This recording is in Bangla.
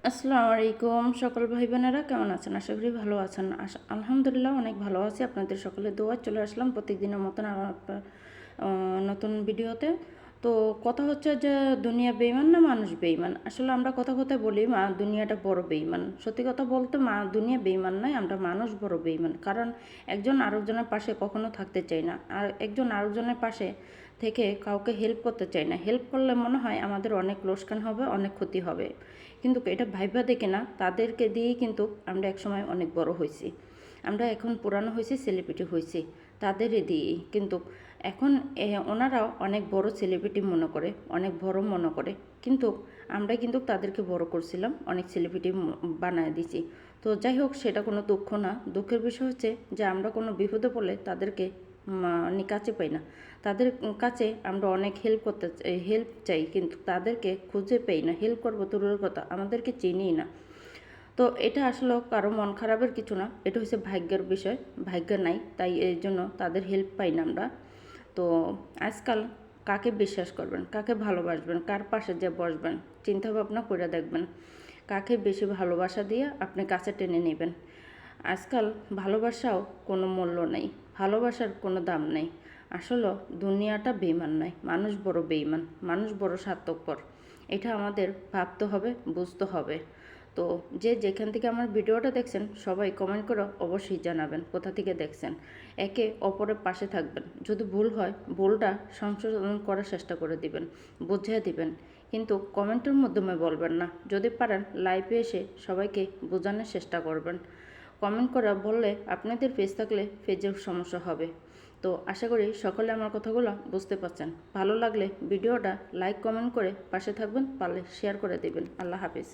আসসালামু আলাইকুম সকল ভাই বোনেরা কেমন আছেন? আশা করি ভালো আছেন। আলহামদুলিল্লাহ অনেক ভালো আছি। আপনাদের সকলের দোয়ায় চলে আসলাম প্রত্যেকদিনের মতন আমার নতুন ভিডিওতে। তো কথা হচ্ছে যে দুনিয়া বেঈমান না মানুষ বেঈমান? আসলে আমরা কথা কথায় বলি দুনিয়াটা বড় বেঈমান। সত্যি কথা বলতে দুনিয়া বেঈমান নয়, আমরা মানুষ বড় বেঈমান। কারণ একজন আরেকজনের পাশে কখনো থাকতে চাই না, আর একজন আরেকজনের পাশে থেকে কাউকে হেল্প করতে চাই না। হেল্প করলে মনে হয় আমাদের অনেক লোকসান হবে, অনেক ক্ষতি হবে। কিন্তু এটা ভাইবা দেখে না, তাদেরকে দিয়েই কিন্তু আমরা একসময় অনেক বড় হয়েছি। আমরা এখন পুরানো হয়েছি, সেলিব্রিটি হয়েছি তাদেরই দিয়েই। কিন্তু এখন ওনারাও অনেক বড় সেলিব্রিটি মনে করে, অনেক বড় মনে করে। কিন্তু আমরা কিন্তু তাদেরকে বড় করছিলাম, অনেক সেলিব্রিটি বানায় দিছি। তো যাই হোক, সেটা কোনো দুঃখ না। দুঃখের বিষয় হচ্ছে যে আমরা কোনো বিপদে পড়লে তাদেরকে কাছে পাই না। তাদের কাছে আমরা অনেক হেল্প চাই, কিন্তু তাদেরকে খুঁজে পাই না। হেল্প করবো দূরের কথা, আমাদেরকে চিনিই না। তো এটা আসলে কারো মন খারাপের কিছু না, এটা হচ্ছে ভাগ্যের বিষয়। ভাগ্য নাই, তাই এই জন্য তাদের হেল্প পাই না আমরা। তো আজকাল কাকে বিশ্বাস করবেন, কাকে ভালোবাসবেন, কার পাশে যে বসবেন, চিন্তা ভাবনা করে দেখবেন কাকে বেশি ভালোবাসা দিয়ে আপনি কাছে টেনে নেবেন। আজকাল ভালোবাসাও কোনো মূল্য নেই, ভালোবাসার কোনো দাম নেই। আসলে দুনিয়াটা বেইমান নয়, মানুষ বড় বেইমান, মানুষ বড় স্বার্থপর। এটা আমাদের ভাবতে হবে, বুঝতে হবে। তো যে যেখান থেকে আমার ভিডিওটা দেখছেন সবাই কমেন্ট করে অবশ্যই জানাবেন কোথা থেকে দেখছেন। একে অপরের পাশে থাকবেন। যদি ভুল হয় ভুলটা সংশোধন করার চেষ্টা করে দিবেন, বুঝিয়ে দিবেন। কিন্তু কমেন্টের মাধ্যমে বলবেন না। যদি পারেন লাইভে এসে সবাইকে বোঝানোর চেষ্টা করবেন। কমেন্ট করে বললে আপনাদের পেজ থাকলে পেজের সমস্যা হবে। তো আশা করি সকলে আমার কথাগুলো বুঝতে পারছেন। ভালো লাগলে ভিডিওটা লাইক কমেন্ট করে পাশে থাকবেন, পারলে শেয়ার করে দেবেন। আল্লাহ হাফিজ।